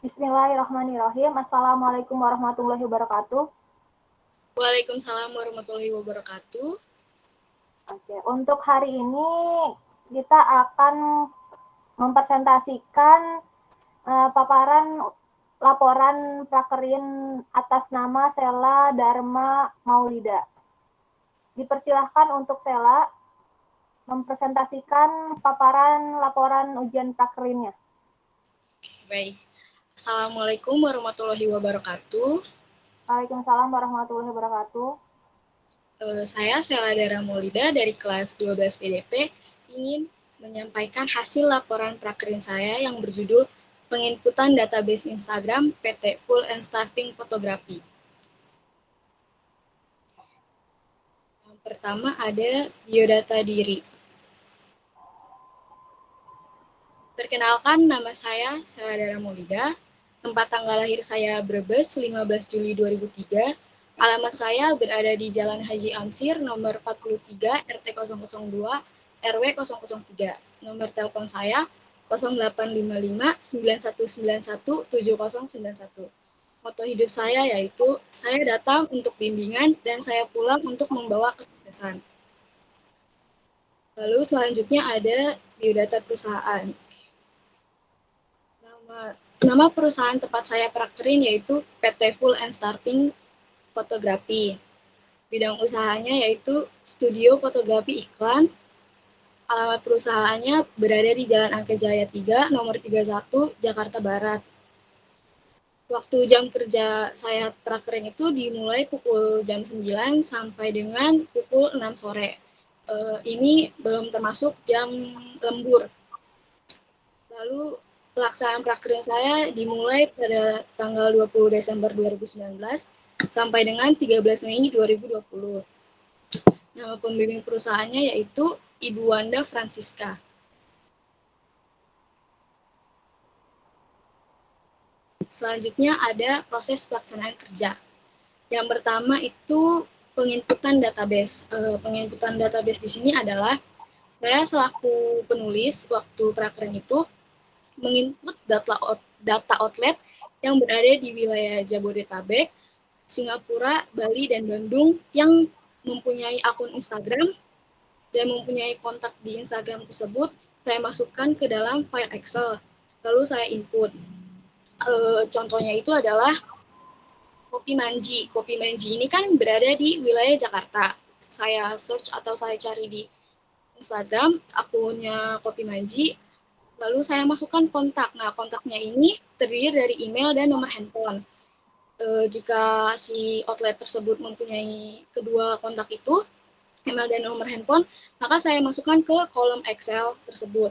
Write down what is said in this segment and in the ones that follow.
Bismillahirrahmanirrahim. Assalamualaikum warahmatullahi wabarakatuh. Waalaikumsalam warahmatullahi wabarakatuh. Oke, untuk hari ini kita akan mempresentasikan paparan laporan prakerin atas nama Sela Dharma Maulida. Dipersilahkan untuk Sela mempresentasikan paparan laporan ujian prakerinnya. Baik. Assalamualaikum warahmatullahi wabarakatuh. Waalaikumsalam warahmatullahi wabarakatuh. Saya Sela Dharma Maulida dari kelas 12 PDP ingin menyampaikan hasil laporan prakerin saya yang berjudul Penginputan Database Instagram PT Full and Starving Photography. Yang pertama ada biodata diri. Perkenalkan, nama saya Sela Dharma Maulida. Tempat tanggal lahir saya Brebes, 15 Juli 2003. Alamat saya berada di Jalan Haji Amsir, nomor 43, RT 002, RW 003. Nomor telepon saya 0855 9191 7091. Moto hidup saya yaitu, saya datang untuk bimbingan dan saya pulang untuk membawa kesuksesan. Lalu selanjutnya ada biodata perusahaan. Nama perusahaan tempat saya prakerin yaitu PT Full and Starving Photography. Bidang usahanya yaitu studio fotografi iklan. Alamat perusahaannya berada di Jalan Angke Jaya 3, nomor 31, Jakarta Barat. Waktu jam kerja saya prakerin itu dimulai pukul jam 9 sampai dengan pukul 6 sore. Ini belum termasuk jam lembur. Lalu pelaksanaan prakerin saya dimulai pada tanggal 20 Desember 2019 sampai dengan 13 Mei 2020. Nama pembimbing perusahaannya yaitu Ibu Wanda Francisca. Selanjutnya ada proses pelaksanaan kerja. Yang pertama itu penginputan database. Penginputan database di sini adalah saya selaku penulis waktu prakerin itu menginput data outlet yang berada di wilayah Jabodetabek, Singapura, Bali, dan Bandung yang mempunyai akun Instagram dan mempunyai kontak di Instagram tersebut, saya masukkan ke dalam file Excel, lalu saya input. Contohnya itu adalah Kopi Manji. Kopi Manji ini kan berada di wilayah Jakarta. Saya search atau saya cari di Instagram akunnya Kopi Manji, lalu saya masukkan kontak. Nah, kontaknya ini terdiri dari email dan nomor handphone. Jika si outlet tersebut mempunyai kedua kontak itu, email dan nomor handphone, maka saya masukkan ke kolom Excel tersebut.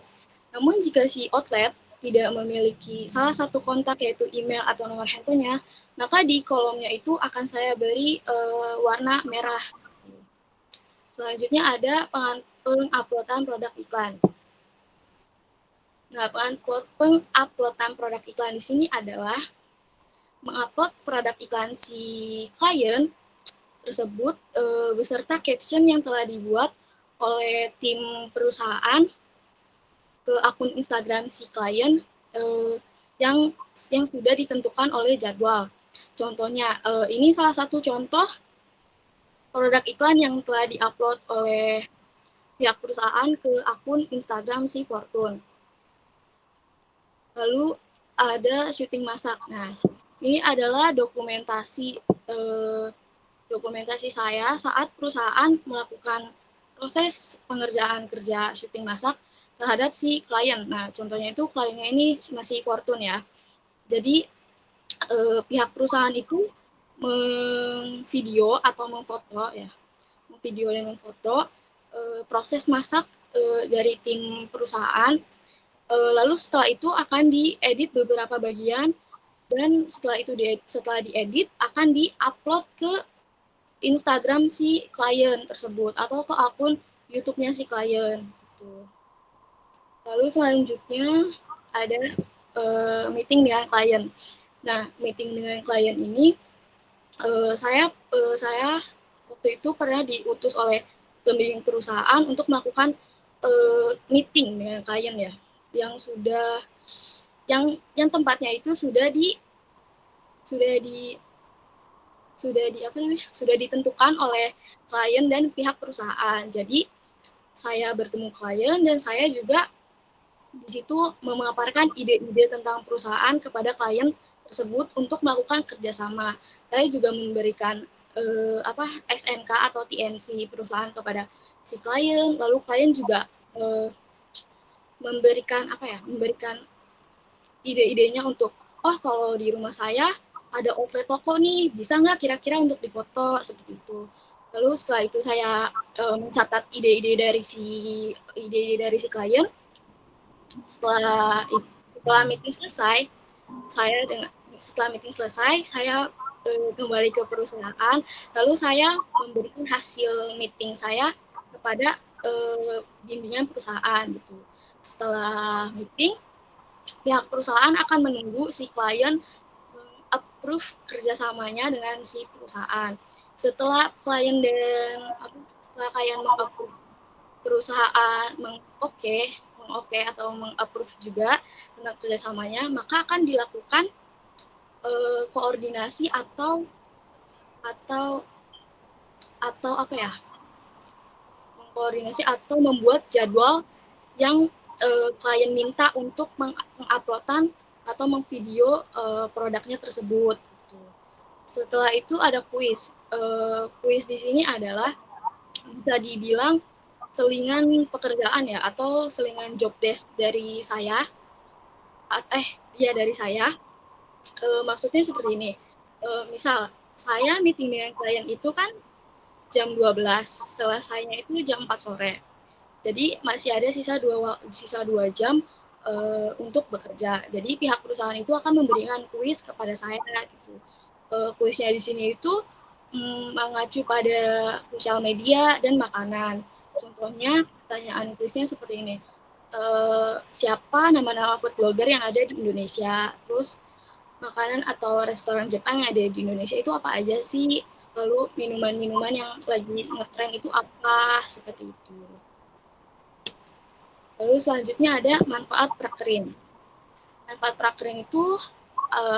Namun jika si outlet tidak memiliki salah satu kontak yaitu email atau nomor handphonenya, maka di kolomnya itu akan saya beri warna merah. Selanjutnya ada penguploadan produk iklan. Nah, penguploadan produk iklan di sini adalah mengupload produk iklan si klien tersebut beserta caption yang telah dibuat oleh tim perusahaan ke akun Instagram si klien yang sudah ditentukan oleh jadwal. Contohnya, ini salah satu contoh produk iklan yang telah diupload oleh pihak perusahaan ke akun Instagram si Fortune. Lalu ada syuting masak. Nah, ini adalah dokumentasi saya saat perusahaan melakukan proses pengerjaan kerja syuting masak terhadap si klien. Nah, contohnya itu kliennya ini masih Fortune ya. Jadi pihak perusahaan itu memvideo atau memfoto ya, memvideo dan memfoto proses masak dari tim perusahaan. Lalu setelah itu akan diedit beberapa bagian dan setelah diedit akan diupload ke Instagram si klien tersebut atau ke akun YouTube-nya si klien. Gitu. Lalu selanjutnya ada meeting dengan klien. Nah, meeting dengan klien ini saya waktu itu pernah diutus oleh pembimbing perusahaan untuk melakukan meeting dengan klien ya, yang sudah yang tempatnya itu sudah ditentukan oleh klien dan pihak perusahaan. Jadi saya bertemu klien dan saya juga di situ memaparkan ide-ide tentang perusahaan kepada klien tersebut untuk melakukan kerjasama. Saya juga memberikan SNK atau TNC perusahaan kepada si klien, lalu klien juga memberikan ide-idenya untuk, oh kalau di rumah saya ada outlet toko nih, bisa nggak kira-kira untuk dipoto seperti itu. Lalu setelah itu saya mencatat ide-ide dari si klien. Setelah meeting selesai, saya kembali ke perusahaan, lalu saya memberikan hasil meeting saya kepada bimbingan perusahaan gitu. Setelah meeting, pihak perusahaan akan menunggu si klien approve kerjasamanya dengan si perusahaan. Setelah klien mengapprove, perusahaan mengoke atau mengapprove juga tentang kerjasamanya, maka akan dilakukan koordinasi atau mengkoordinasi atau membuat jadwal yang klien minta untuk menguploadan atau mengvideo produknya tersebut. Setelah itu ada kuis. Kuis di sini adalah bisa dibilang selingan pekerjaan ya, atau selingan job desk dari saya. Dari saya. Maksudnya seperti ini. Misal saya meeting dengan klien itu kan jam 12, selesainya itu jam 4 sore. Jadi masih ada sisa 2 jam untuk bekerja. Jadi pihak perusahaan itu akan memberikan kuis kepada saya gitu. Kuisnya di sini itu mengacu pada sosial media dan makanan. Contohnya pertanyaan kuisnya seperti ini. Siapa nama-nama food blogger yang ada di Indonesia? Terus makanan atau restoran Jepang yang ada di Indonesia itu apa aja sih? Lalu minuman-minuman yang lagi ngetren itu apa? Seperti itu. Lalu selanjutnya ada manfaat prakerin. Manfaat prakerin itu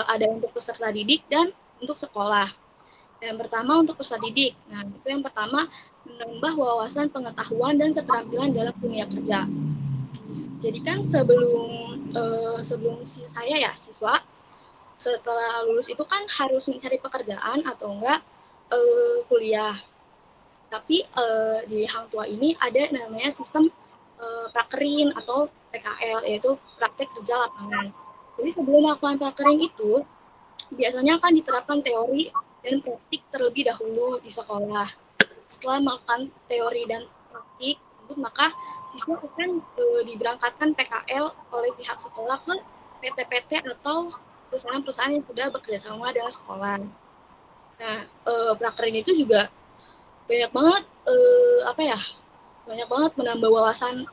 ada untuk peserta didik dan untuk sekolah. Yang pertama untuk peserta didik. Nah, itu yang pertama menambah wawasan pengetahuan dan keterampilan dalam dunia kerja. Jadi kan sebelum saya siswa, setelah lulus itu kan harus mencari pekerjaan atau enggak kuliah. Tapi di Hang Tuah ini ada namanya sistem prakerin atau PKL, yaitu praktek kerja lapangan. Jadi sebelum melakukan prakerin itu, biasanya akan diterapkan teori dan praktik terlebih dahulu di sekolah. Setelah melakukan teori dan praktik, maka siswa akan diberangkatkan PKL oleh pihak sekolah ke PT-PT atau perusahaan-perusahaan yang sudah bekerjasama dengan sekolah. Nah, prakerin itu juga banyak banget banyak banget menambah wawasan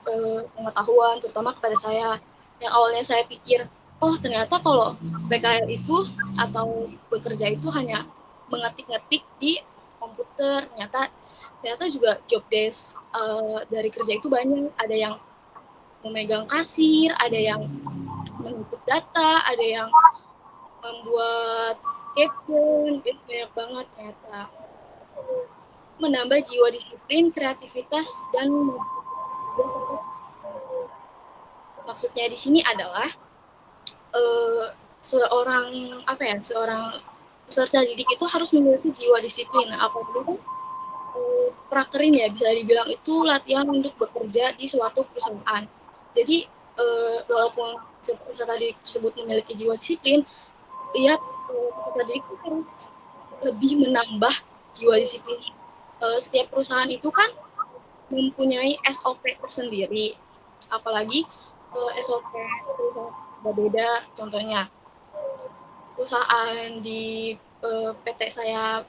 pengetahuan, terutama kepada saya. Yang awalnya saya pikir, oh ternyata kalau PKL itu atau bekerja itu hanya mengetik-ngetik di komputer. Ternyata juga job desk dari kerja itu banyak. Ada yang memegang kasir, ada yang menginput data, ada yang membuat caption, itu banyak banget ternyata. Menambah jiwa disiplin, kreativitas, dan maksudnya di sini adalah seorang peserta didik itu harus memiliki jiwa disiplin. Apalagi prakerin ya, bisa dibilang itu latihan untuk bekerja di suatu perusahaan. Jadi walaupun peserta didik tersebut memiliki jiwa disiplin, lihat peserta didik itu harus lebih menambah jiwa disiplin. Setiap perusahaan itu kan mempunyai SOP tersendiri, apalagi SOP berbeda. Contohnya perusahaan di PT saya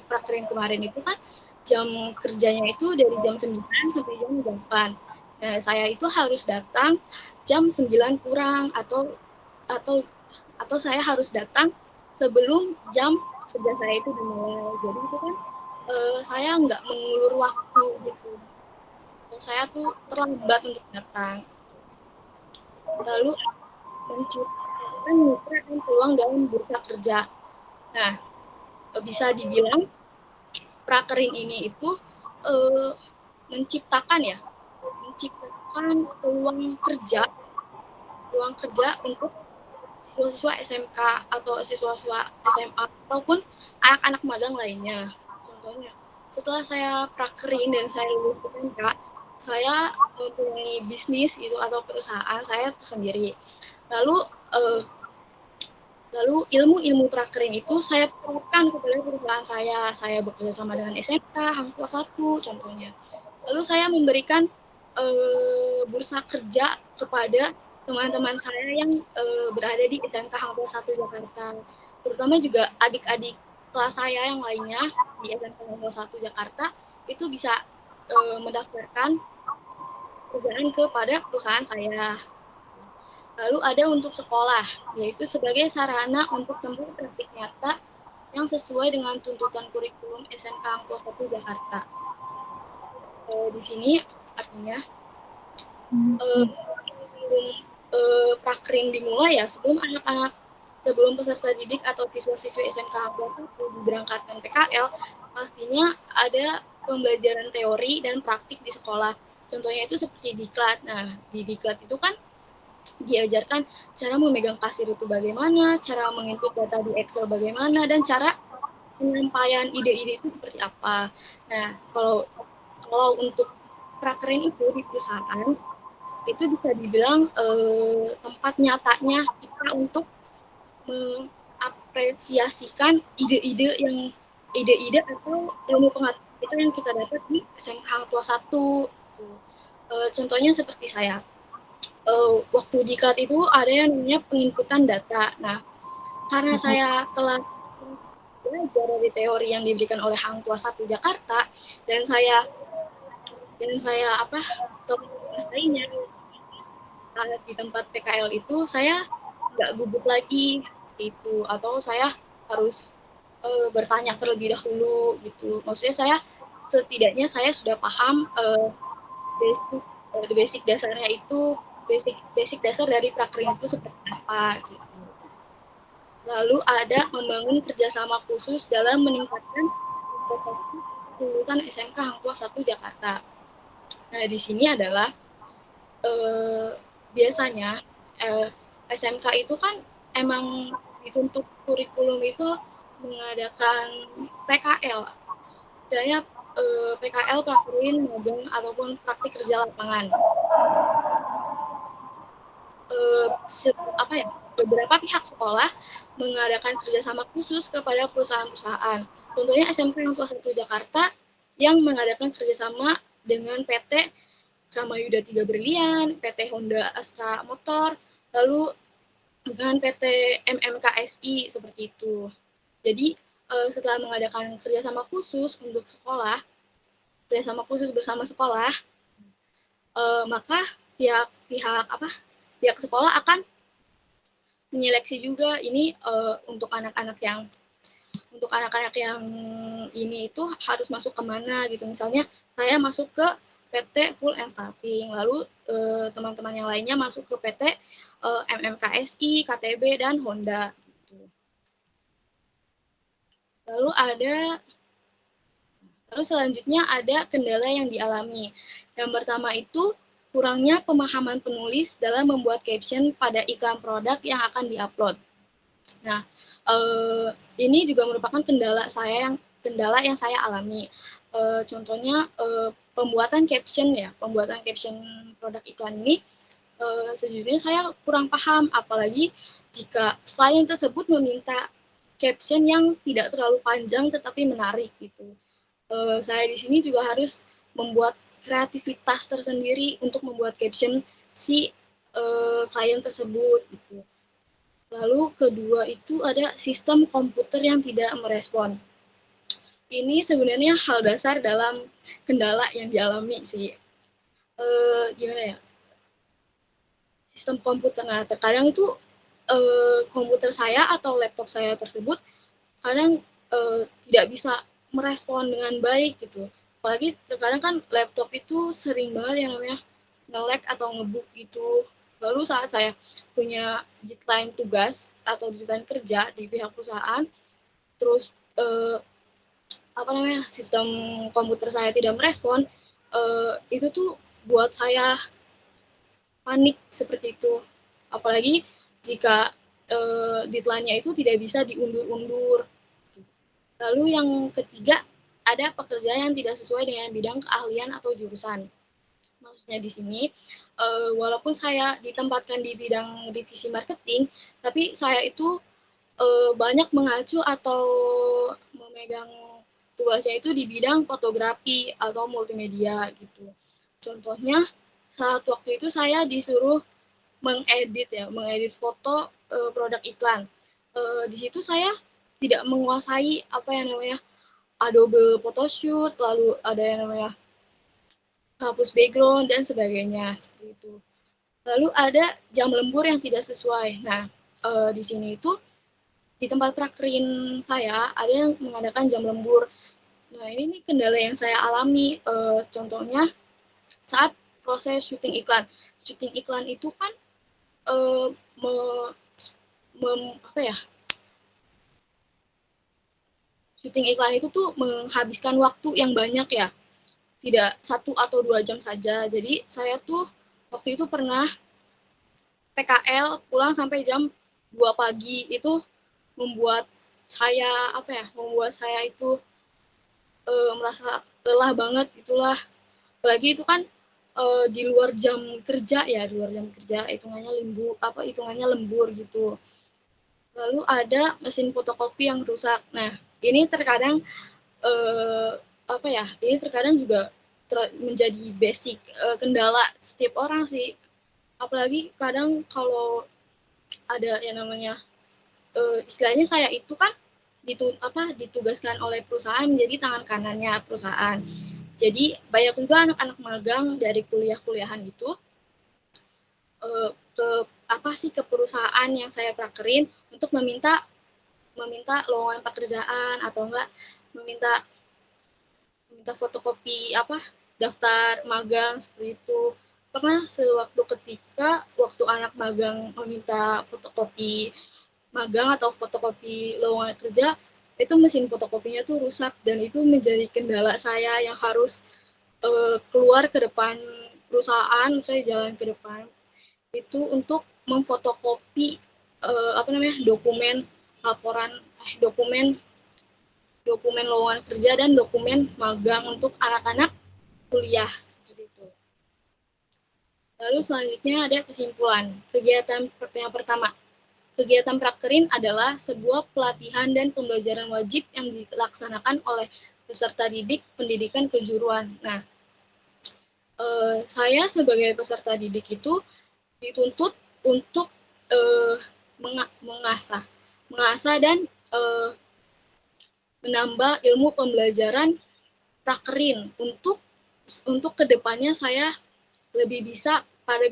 prakerin kemarin itu kan jam kerjanya itu dari jam 9 sampai jam 8. Nah, saya itu harus datang jam 9 kurang atau saya harus datang sebelum jam kerja saya itu dimulai. Jadi itu kan saya nggak mengulur waktu gitu. Saya tuh terlambat untuk datang. Lalu menciptakan mitra dan peluang dalam bursa kerja. Nah, bisa dibilang prakerin ini itu menciptakan peluang kerja untuk siswa-siswa SMK atau siswa-siswa SMA ataupun anak-anak magang lainnya. Contohnya, setelah saya prakerin dan saya lulus SMK, saya mempunyai bisnis itu atau perusahaan saya tersendiri. Lalu ilmu-ilmu prakerin itu saya terapkan kepada perusahaan saya. Saya bekerja sama dengan SMK, Hang Tua 1 contohnya. Lalu saya memberikan bursa kerja kepada teman-teman saya yang berada di SMK Hang Tua 1 Jakarta. Terutama juga adik-adik kelas saya yang lainnya di SMK Hang Tua 1 Jakarta itu bisa mendaftarkan pekerjaan kepada perusahaan saya. Lalu ada untuk sekolah, yaitu sebagai sarana untuk tempuh praktik nyata yang sesuai dengan tuntutan kurikulum SMK Angkua 1 Jakarta. Di sini artinya prakerin dimulai ya sebelum peserta didik atau siswa-siswi SMK Angkua 1 diberangkatkan PKL, pastinya ada pembelajaran teori dan praktik di sekolah. Contohnya itu seperti diklat. Nah, di diklat itu kan diajarkan cara memegang kasir itu bagaimana, cara menginput data di Excel bagaimana, dan cara penyampaian ide-ide itu seperti apa. Nah, kalau untuk prakerin itu di perusahaan, itu bisa dibilang tempat nyatanya kita untuk mengapresiasikan ide-ide atau ilmu pengetahuan yang kita dapat di SMK Hang Tua 1. Contohnya seperti saya. Waktu diklat itu ada yang namanya penginputan data. Nah, karena saya telah belajar dari teori yang diberikan oleh Hang Tua 1 Jakarta dan saya lainnya di tempat PKL itu saya nggak gugup lagi itu, atau saya harus bertanya terlebih dahulu gitu. Maksudnya setidaknya saya sudah paham basic dasarnya itu basic dasar dari prakerin itu seperti apa gitu. Lalu ada membangun kerjasama khusus dalam meningkatkan prestasi lulusan SMK Hang Tua 1 Jakarta. Nah, di sini adalah biasanya SMK itu kan emang dituntut kurikulum itu mengadakan PKL. Istilahnya PKL, prakerin, magang, ataupun praktik kerja lapangan. Beberapa pihak sekolah mengadakan kerjasama khusus kepada perusahaan-perusahaan. Contohnya SMK Hang Tua 1 Jakarta yang mengadakan kerjasama dengan PT Kramayuda 3 Berlian, PT Honda Astra Motor, lalu dengan PT MMKSI seperti itu. Jadi setelah mengadakan kerjasama khusus untuk sekolah, kerjasama khusus bersama sekolah, maka pihak sekolah akan menyeleksi juga ini untuk anak-anak yang ini itu harus masuk kemana gitu. Misalnya saya masuk ke PT Full and Staffing, lalu teman-teman yang lainnya masuk ke PT MMKSI, KTB, dan Honda. Gitu. Lalu selanjutnya ada kendala yang dialami. Yang pertama itu kurangnya pemahaman penulis dalam membuat caption pada iklan produk yang akan diupload. Nah, ini juga merupakan kendala yang saya alami. Contohnya pembuatan caption produk iklan ini sejujurnya saya kurang paham, apalagi jika klien tersebut meminta caption yang tidak terlalu panjang tetapi menarik gitu. Saya di sini juga harus membuat kreativitas tersendiri untuk membuat caption si klien tersebut gitu. Lalu kedua itu ada sistem komputer yang tidak merespon. Ini sebenarnya hal dasar dalam kendala yang dialami sih. Gimana ya? Sistem komputer. Nah, terkadang itu komputer saya atau laptop saya tersebut kadang tidak bisa merespon dengan baik gitu. Apalagi terkadang kan laptop itu sering banget yang namanya nge-lag atau nge-book gitu. Lalu saat saya punya deadline tugas atau deadline kerja di pihak perusahaan, terus sistem komputer saya tidak merespon, itu tuh buat saya panik seperti itu. Apalagi jika deadline-nya itu tidak bisa diundur-undur. Lalu yang ketiga, ada pekerjaan yang tidak sesuai dengan bidang keahlian atau jurusan. Maksudnya di sini, walaupun saya ditempatkan di bidang divisi marketing, tapi saya itu banyak mengacu atau memegang tugasnya itu di bidang fotografi atau multimedia gitu. Contohnya, saat waktu itu saya disuruh mengedit foto produk iklan. Di situ saya tidak menguasai apa yang namanya Adobe Photoshoot, lalu ada yang namanya hapus background dan sebagainya seperti itu. Lalu ada jam lembur yang tidak sesuai. Nah, di sini itu di tempat prakerin saya ada yang mengadakan jam lembur. Nah, ini kendala yang saya alami. Contohnya saat proses syuting iklan. Syuting iklan itu kan uh, me, apa ya? Syuting iklan itu tuh menghabiskan waktu yang banyak ya. Tidak 1 atau 2 jam saja. Jadi saya tuh waktu itu pernah PKL pulang sampai jam 2 pagi. Itu membuat saya membuat saya itu merasa lelah banget itulah. Apalagi itu kan di luar jam kerja ya, di luar jam kerja hitungannya lembur gitu. Lalu ada mesin fotokopi yang rusak. Nah, ini terkadang ini terkadang juga menjadi basic kendala setiap orang sih. Apalagi kadang kalau ada yang namanya istilahnya saya itu kan ditugaskan oleh perusahaan menjadi tangan kanannya perusahaan. Jadi banyak juga anak-anak magang dari kuliahan itu ke perusahaan yang saya prakerin untuk meminta lowongan pekerjaan atau enggak meminta fotokopi daftar magang seperti itu. Pernah sewaktu ketika waktu anak magang meminta fotokopi magang atau fotokopi lowongan kerja, itu mesin fotokopinya tuh rusak dan itu menjadi kendala saya yang harus keluar ke depan perusahaan, saya jalan ke depan itu untuk memfotokopi dokumen laporan dokumen lowongan kerja dan dokumen magang untuk anak-anak kuliah seperti itu. Lalu selanjutnya ada kesimpulan. Kegiatan yang pertama, kegiatan prakerin adalah sebuah pelatihan dan pembelajaran wajib yang dilaksanakan oleh peserta didik pendidikan kejuruan. Nah, saya sebagai peserta didik itu dituntut untuk mengasah dan menambah ilmu pembelajaran prakerin untuk kedepannya saya lebih bisa pada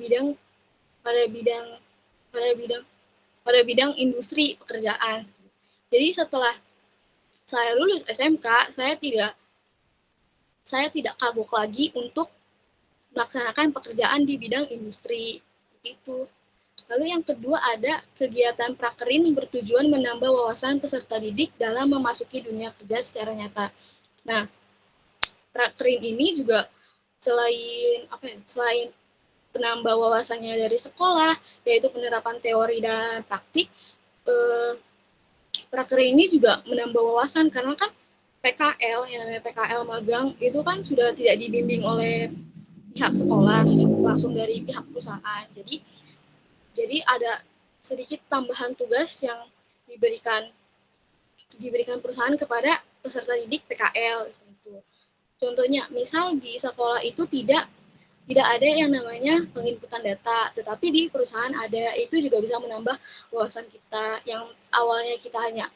bidang industri pekerjaan. Jadi setelah saya lulus SMK, saya tidak kagok lagi untuk melaksanakan pekerjaan di bidang industri itu. Lalu yang kedua ada kegiatan prakerin bertujuan menambah wawasan peserta didik dalam memasuki dunia kerja secara nyata. Nah, prakerin ini juga selain penambah wawasannya dari sekolah, yaitu penerapan teori dan praktik, prakerin ini juga menambah wawasan karena kan PKL, yang namanya PKL magang, itu kan sudah tidak dibimbing oleh pihak sekolah, langsung dari pihak perusahaan. Jadi ada sedikit tambahan tugas yang diberikan perusahaan kepada peserta didik PKL. Gitu. Contohnya, misal di sekolah itu tidak ada yang namanya penginputan data, tetapi di perusahaan ada. Itu juga bisa menambah wawasan kita yang awalnya kita hanya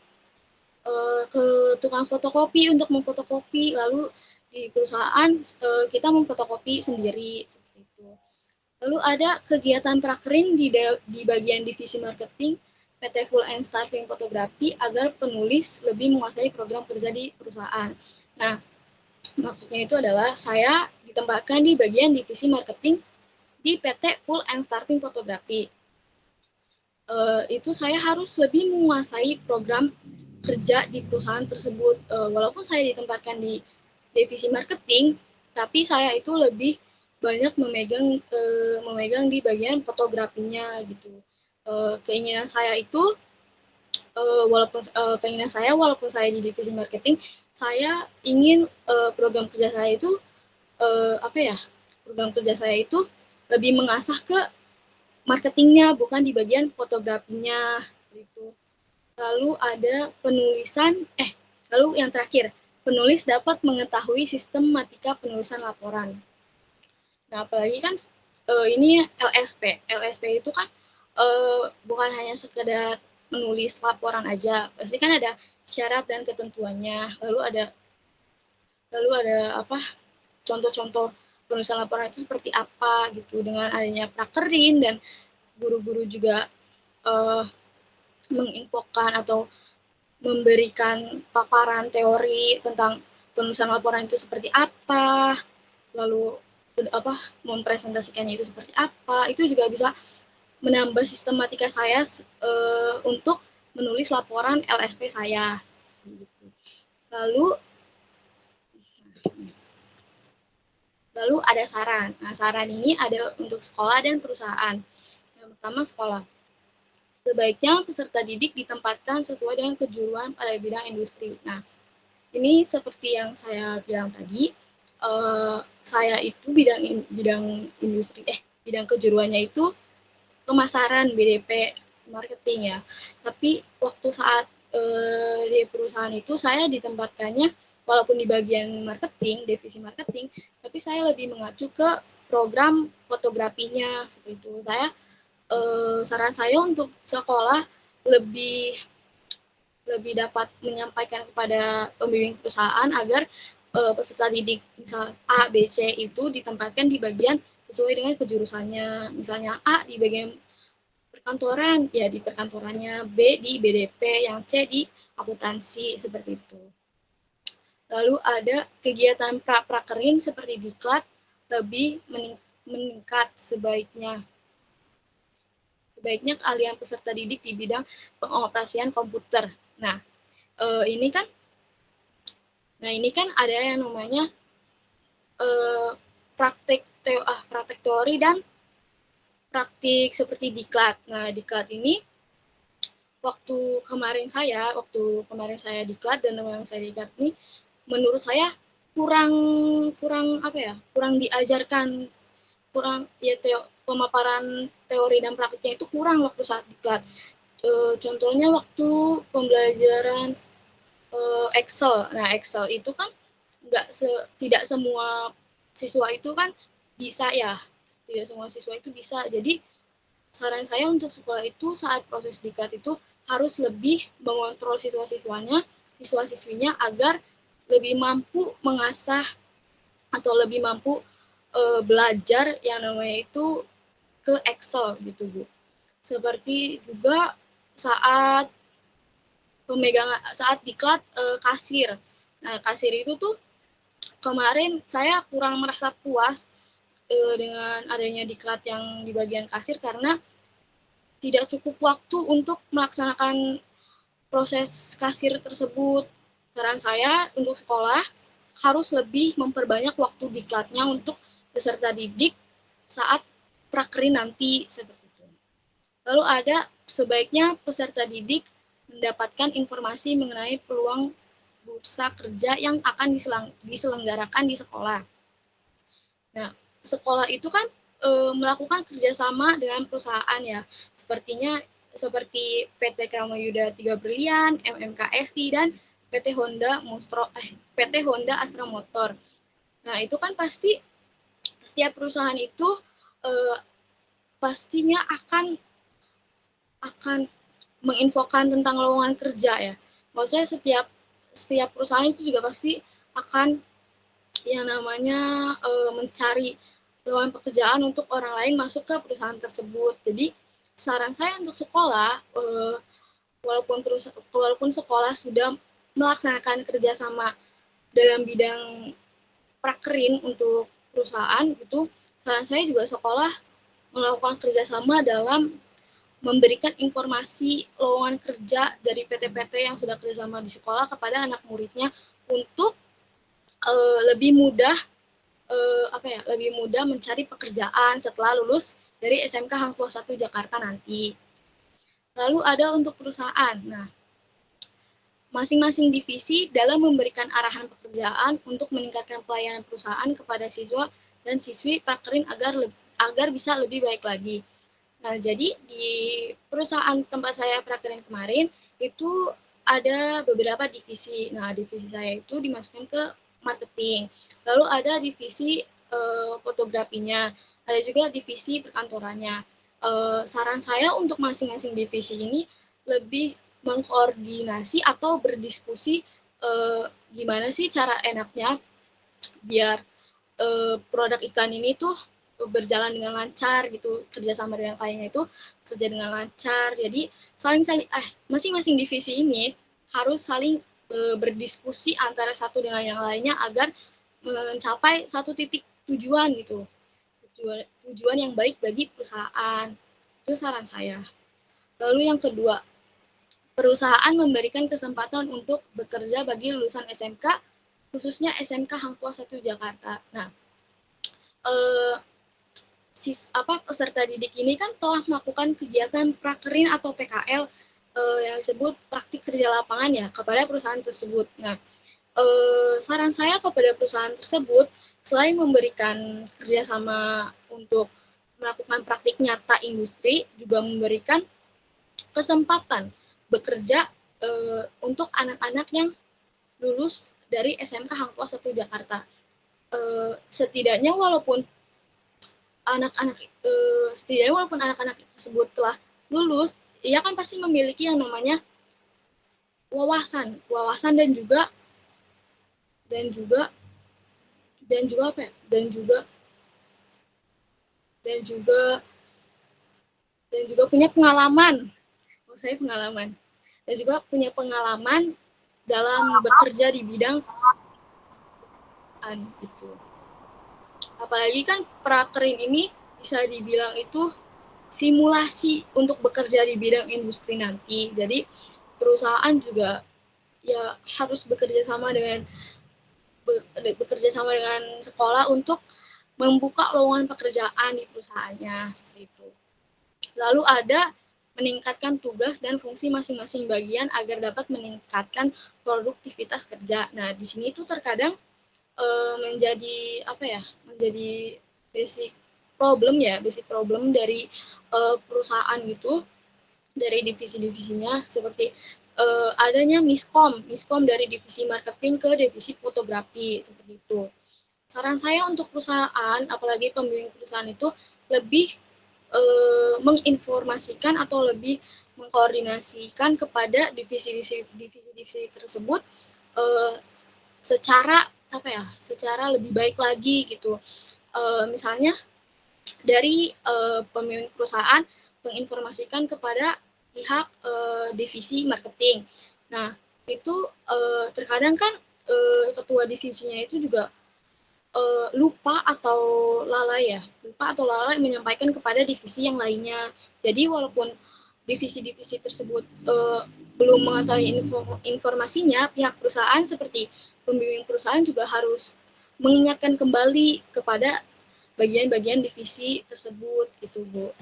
ke tukang fotokopi untuk memfotokopi, lalu di perusahaan kita memfotokopi sendiri seperti itu. Lalu ada kegiatan prakerin di bagian divisi marketing PT Full and Staffing Fotografi agar penulis lebih menguasai program kerja di perusahaan. Nah, maksudnya itu adalah saya ditempatkan di bagian divisi marketing di PT Full and Starting Fotografi. Itu saya harus lebih menguasai program kerja di perusahaan tersebut. Walaupun saya ditempatkan di divisi marketing, tapi saya itu lebih banyak memegang di bagian fotografinya gitu. Keinginan saya itu walaupun saya di divisi marketing, saya ingin program kerja saya itu program kerja saya itu lebih mengasah ke marketingnya, bukan di bagian fotografinya gitu. Lalu ada lalu yang terakhir, penulis dapat mengetahui sistematika penulisan laporan. Nah, apalagi kan ini LSP. LSP itu kan bukan hanya sekedar menulis laporan aja, pasti kan ada syarat dan ketentuannya. Lalu ada contoh-contoh penulisan laporan itu seperti apa gitu. Dengan adanya prakerin dan guru-guru juga menginfokan atau memberikan paparan teori tentang penulisan laporan itu seperti apa, lalu mempresentasikannya itu seperti apa, itu juga bisa menambah sistematika saya untuk menulis laporan LSP saya. Lalu ada saran. Nah, saran ini ada untuk sekolah dan perusahaan. Yang pertama, sekolah. Sebaiknya peserta didik ditempatkan sesuai dengan kejuruan pada bidang industri. Nah, ini seperti yang saya bilang tadi, saya itu bidang kejuruannya itu pemasaran BDP marketing ya. Tapi waktu saat di perusahaan itu saya ditempatkannya walaupun di bagian marketing, divisi marketing, tapi saya lebih mengacu ke program fotografinya seperti itu. Saran saya untuk sekolah lebih dapat menyampaikan kepada pembimbing perusahaan agar peserta didik misal A, B, C itu ditempatkan di bagian sesuai dengan kejurusannya. Misalnya A di bagian perkantoran, ya di perkantorannya, B di BDP, yang C di akuntansi, seperti itu. Lalu ada kegiatan prakerin seperti diklat lebih meningkat sebaiknya keahlian peserta didik di bidang pengoperasian komputer. Nah, ini kan ada yang namanya praktek teori dan praktik seperti diklat. Nah, diklat ini waktu kemarin saya diklat dan teman saya diklat ini menurut saya kurang diajarkan, pemaparan teori dan praktiknya itu kurang waktu saat diklat. Contohnya waktu pembelajaran Excel. Nah, Excel itu kan tidak semua siswa itu kan bisa ya. Tidak semua siswa itu bisa. Jadi saran saya untuk sekolah itu saat proses diklat itu harus lebih mengontrol siswa-siswinya agar lebih mampu mengasah atau lebih mampu belajar yang namanya itu ke Excel gitu, Bu. Seperti juga saat diklat kasir. Nah, kasir itu tuh kemarin saya kurang merasa puas dengan adanya diklat yang di bagian kasir karena tidak cukup waktu untuk melaksanakan proses kasir tersebut. Saran saya untuk sekolah harus lebih memperbanyak waktu diklatnya untuk peserta didik saat prakerin nanti seperti itu. Lalu sebaiknya peserta didik mendapatkan informasi mengenai peluang bursa kerja yang akan diselenggarakan di sekolah. Nah, sekolah itu kan melakukan kerjasama dengan perusahaan ya, seperti PT Kramayuda 3 Brilian, MMKSI, dan PT Honda Astra Motor. Nah, itu kan pasti setiap perusahaan itu pastinya akan menginfokan tentang lowongan kerja ya. Maksudnya setiap perusahaan itu juga pasti akan yang namanya mencari lowongan pekerjaan untuk orang lain masuk ke perusahaan tersebut. Jadi saran saya untuk sekolah, walaupun sekolah sudah melaksanakan kerjasama dalam bidang prakerin untuk perusahaan, itu saran saya juga sekolah melakukan kerjasama dalam memberikan informasi lowongan kerja dari PT-PT yang sudah kerjasama di sekolah kepada anak muridnya untuk lebih mudah lebih mudah mencari pekerjaan setelah lulus dari SMK Hang Tuah 1 Jakarta nanti. Lalu ada untuk perusahaan. Nah, masing-masing divisi dalam memberikan arahan pekerjaan untuk meningkatkan pelayanan perusahaan kepada siswa dan siswi prakerin agar bisa lebih baik lagi. Nah, jadi di perusahaan tempat saya prakerin kemarin itu ada beberapa divisi. Nah, divisi saya itu dimasukkan ke marketing. Lalu ada divisi fotografinya, ada juga divisi perkantorannya. Saran saya untuk masing-masing divisi ini lebih mengkoordinasi atau berdiskusi gimana sih cara enaknya biar produk iklan ini tuh berjalan dengan lancar gitu, kerjasama dengan kliennya itu kerja dengan lancar. Jadi masing-masing divisi ini harus saling berdiskusi antara satu dengan yang lainnya agar mencapai satu titik tujuan gitu, tujuan yang baik bagi perusahaan. Itu saran saya. Lalu yang kedua, perusahaan memberikan kesempatan untuk bekerja bagi lulusan SMK, khususnya SMK Hang Tuah 1 Jakarta. Nah, peserta didik ini kan telah melakukan kegiatan prakerin atau PKL yang disebut praktik kerja lapangan ya kepada perusahaan tersebut. Nah, saran saya kepada perusahaan tersebut selain memberikan kerjasama untuk melakukan praktik nyata industri, juga memberikan kesempatan bekerja untuk anak-anak yang lulus dari SMK Hang Tuah 1 Jakarta. Setidaknya walaupun anak-anak tersebut telah lulus, ia kan pasti memiliki yang namanya wawasan dan juga apa ya? Dan juga punya pengalaman. Saya pengalaman. Dan juga punya pengalaman dalam bekerja di bidang gitu. Apalagi kan prakerin ini bisa dibilang itu simulasi untuk bekerja di bidang industri nanti. Jadi perusahaan juga ya harus bekerja sama dengan sekolah untuk membuka lowongan pekerjaan di perusahaannya seperti itu. Lalu ada meningkatkan tugas dan fungsi masing-masing bagian agar dapat meningkatkan produktivitas kerja. Nah, di sini tuh terkadang menjadi basic problem dari perusahaan gitu, dari divisi-divisinya, seperti adanya miskom dari divisi marketing ke divisi fotografi seperti itu. Saran saya untuk perusahaan, apalagi pembimbing perusahaan itu lebih menginformasikan atau lebih mengkoordinasikan kepada divisi-divisi tersebut secara lebih baik lagi gitu. Misalnya dari pemimpin perusahaan menginformasikan kepada pihak divisi marketing. Nah, itu terkadang kan ketua divisinya itu juga lupa atau lalai menyampaikan kepada divisi yang lainnya. Jadi walaupun divisi-divisi tersebut belum mengetahui informasinya, pihak perusahaan seperti pembimbing perusahaan juga harus mengingatkan kembali kepada bagian-bagian divisi tersebut gitu, Bu.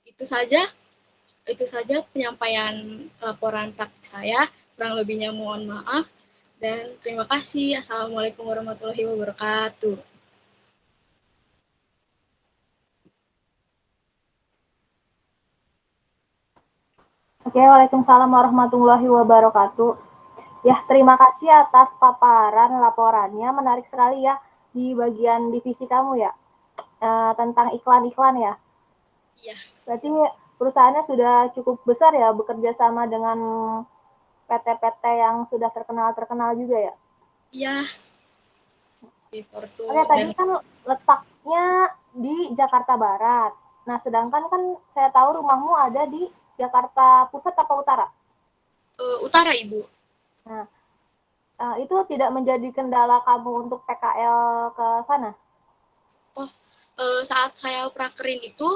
Itu saja penyampaian laporan praktik saya. Kurang lebihnya mohon maaf dan terima kasih. Assalamualaikum warahmatullahi wabarakatuh. Oke, waalaikumsalam warahmatullahi wabarakatuh. Ya, terima kasih atas paparan laporannya. Menarik sekali ya di bagian divisi kamu ya, tentang iklan-iklan ya. Iya. Berarti perusahaannya sudah cukup besar ya, bekerja sama dengan PT-PT yang sudah terkenal juga ya? Iya. Oke, tadi kan letaknya di Jakarta Barat. Nah, sedangkan kan saya tahu rumahmu ada di Jakarta Pusat atau Utara? Utara, Ibu. Nah, itu tidak menjadi kendala kamu untuk PKL ke sana? Saat saya prakerin itu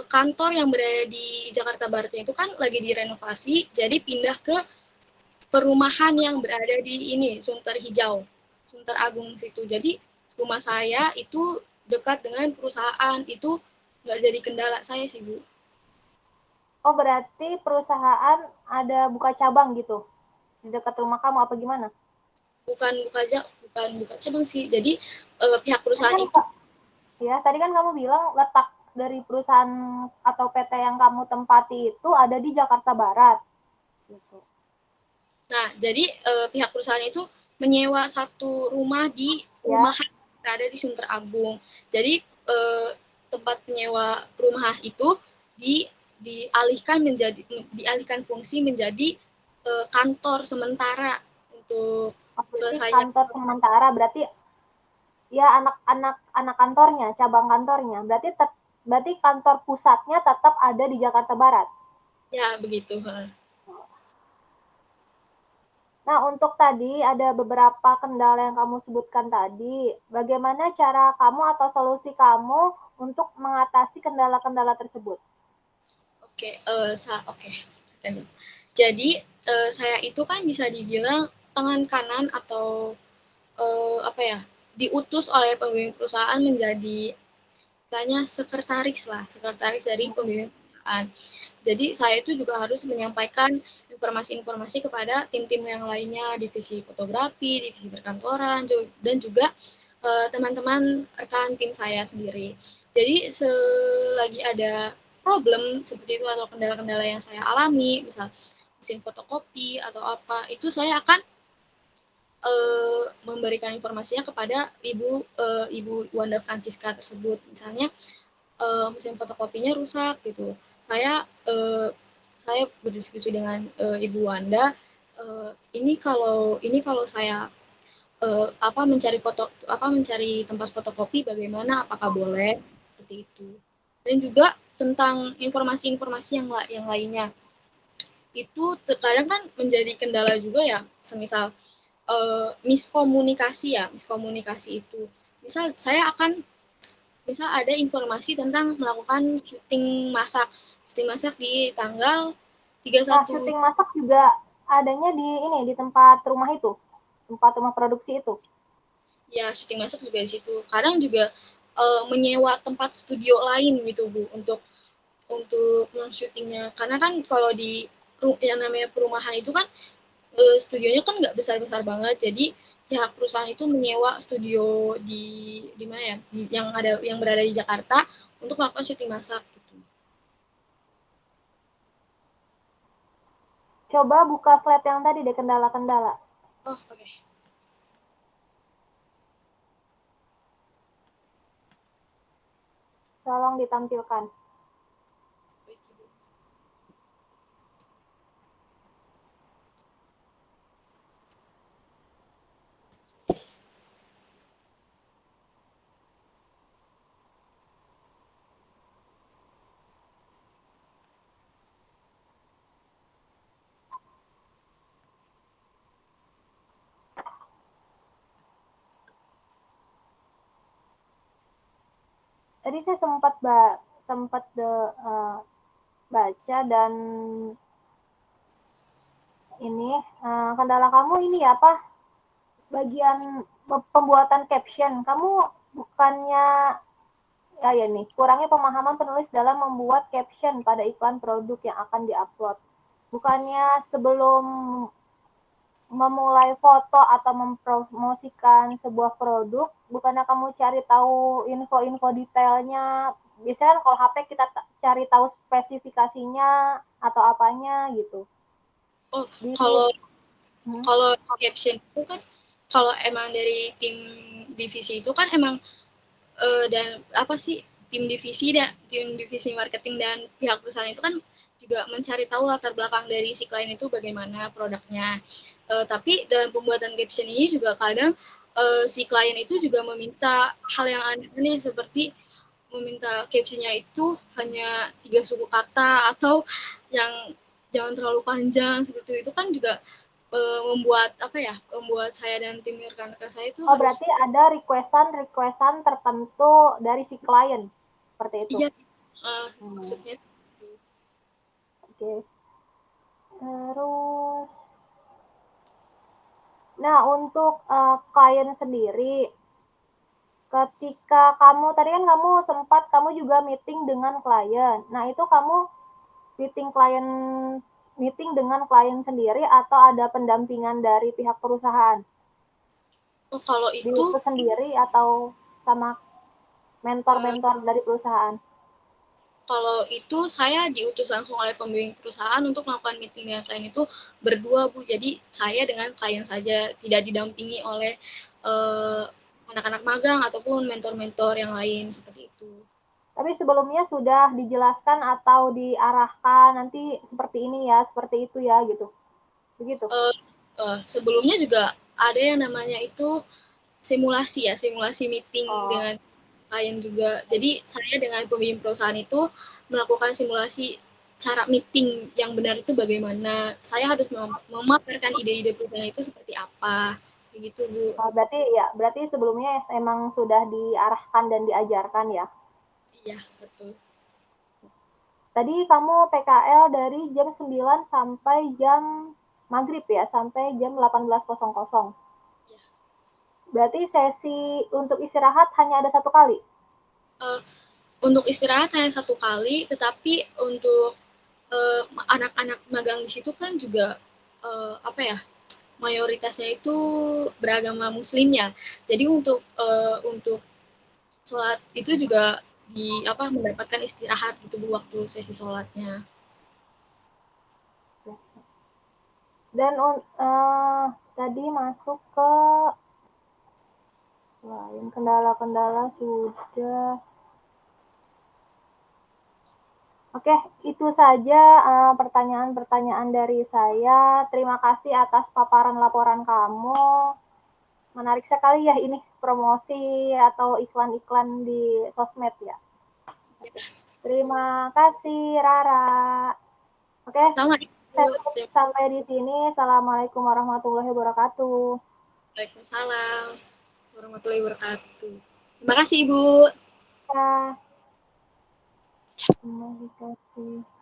kantor yang berada di Jakarta Barat itu kan lagi direnovasi, jadi pindah ke perumahan yang berada di ini Sunter Hijau, Sunter Agung situ. Jadi rumah saya itu dekat dengan perusahaan, itu nggak jadi kendala saya sih Bu. Oh, berarti perusahaan ada buka cabang gitu di dekat rumah kamu apa gimana? Bukan buka cabang sih. Jadi pihak Tadi perusahaan kan itu ya, tadi kan kamu bilang letak dari perusahaan atau PT yang kamu tempati itu ada di Jakarta Barat. Gitu. Nah, jadi pihak perusahaan itu menyewa satu rumah di Ya, perumahan yang berada di Sunter Agung. Jadi tempat penyewa rumah itu di dialihkan fungsi menjadi kantor sementara untuk oh, berarti selesainya. kantor sementara berarti ya anak kantornya, cabang kantornya. Berarti kantor pusatnya tetap ada di Jakarta Barat. Ya, begitu. Nah, untuk tadi ada beberapa kendala yang kamu sebutkan tadi. Bagaimana cara kamu atau solusi kamu untuk mengatasi kendala-kendala tersebut? Oke, oke. Jadi saya itu kan bisa dibilang tangan kanan atau apa ya, diutus oleh pemimpin perusahaan menjadi istilahnya sekretaris dari pemimpin perusahaan. Jadi saya itu juga harus menyampaikan informasi-informasi kepada tim-tim yang lainnya, divisi fotografi, divisi perkantoran, dan juga teman-teman rekan tim saya sendiri. Jadi selagi ada problem seperti itu atau kendala-kendala yang saya alami, misal mesin fotokopi atau apa, itu saya akan memberikan informasinya kepada Ibu Wanda Francisca tersebut. Misalnya mesin fotokopinya rusak gitu. Saya berdiskusi dengan Ibu Wanda. Ini kalau saya mencari tempat fotokopi bagaimana, apakah boleh seperti itu. Dan juga tentang informasi-informasi yang lainnya itu terkadang kan menjadi kendala juga ya, semisal miskomunikasi itu. Misal ada informasi tentang melakukan syuting masak di tanggal Nah, 31. syuting masak juga adanya di tempat rumah itu, tempat rumah produksi itu. Ya, syuting masak juga di situ. Kadang juga menyewa tempat studio lain gitu Bu untuk syutingnya. Karena kan kalau di yang namanya perumahan itu kan studionya kan nggak besar-besar banget. Jadi pihak perusahaan itu menyewa studio di mana ya? Yang berada di Jakarta untuk melakukan syuting masak gitu. Coba buka slide yang tadi deh, kendala-kendala. Oh, oke. Okay. Tolong ditampilkan. Tadi saya sempat baca dan ini kendala kamu ini ya apa bagian pembuatan caption kamu bukannya ya nih kurangnya pemahaman penulis dalam membuat caption pada iklan produk yang akan diupload. Bukannya sebelum memulai foto atau mempromosikan sebuah produk, bukannya kamu cari tahu info-info detailnya. Biasanya kan kalau HP kita cari tahu spesifikasinya atau apanya gitu. Oh, Di kalau hmm, kalau caption itu kan kalau emang dari tim divisi itu kan emang dan apa sih tim divisi marketing dan pihak perusahaan itu kan juga mencari tahu latar belakang dari si klien itu bagaimana produknya. Tapi dalam pembuatan caption ini juga kadang si klien itu juga meminta hal yang aneh seperti meminta captionnya itu hanya 3 suku kata atau yang jangan terlalu panjang seperti itu kan juga membuat saya dan tim rekan-rekan saya itu Oh, harus. berarti ada requestan tertentu dari si klien, seperti itu? Iya, maksudnya. Oke. Terus, nah untuk klien sendiri, ketika kamu tadi kan kamu juga meeting dengan klien. Nah, itu kamu meeting klien meeting dengan klien sendiri atau ada pendampingan dari pihak perusahaan? Oh, kalau itu Diutus sendiri atau sama eh, mentor-mentor dari perusahaan? Kalau itu saya diutus langsung oleh pembimbing perusahaan untuk melakukan meeting dengan klien itu berdua, Bu. Jadi saya dengan klien saja, tidak didampingi oleh anak-anak magang ataupun mentor-mentor yang lain seperti itu. Tapi sebelumnya sudah dijelaskan atau diarahkan nanti seperti ini ya, seperti itu ya gitu. Begitu. Sebelumnya juga ada yang namanya itu simulasi meeting Oh, dengan klien juga. Jadi saya dengan pembimbing perusahaan itu melakukan simulasi cara meeting yang benar itu bagaimana. Saya harus memaparkan ide-ide perusahaan itu seperti apa. Begitu, Bu. oh, berarti sebelumnya emang sudah diarahkan dan diajarkan ya. Iya, betul. Tadi kamu PKL dari jam 9 sampai jam maghrib ya, sampai jam 18.00. Ya. Berarti sesi untuk istirahat hanya ada satu kali? Untuk istirahat hanya satu kali, tetapi untuk anak-anak magang di situ kan juga mayoritasnya itu beragama Muslim ya. Jadi untuk sholat itu juga mendapatkan istirahat gitu Bu waktu sesi sholatnya. Dan tadi masuk ke lain kendala-kendala sudah. Oke, itu saja pertanyaan-pertanyaan dari saya. Terima kasih atas paparan laporan kamu. Menarik sekali ya ini promosi atau iklan-iklan di sosmed ya. Oke. Terima kasih Rara. Oke, Sama saya Bu. tutup sampai di sini. Assalamualaikum warahmatullahi wabarakatuh. Waalaikumsalam warahmatullahi wabarakatuh. Terima kasih Ibu. Ya, terima kasih.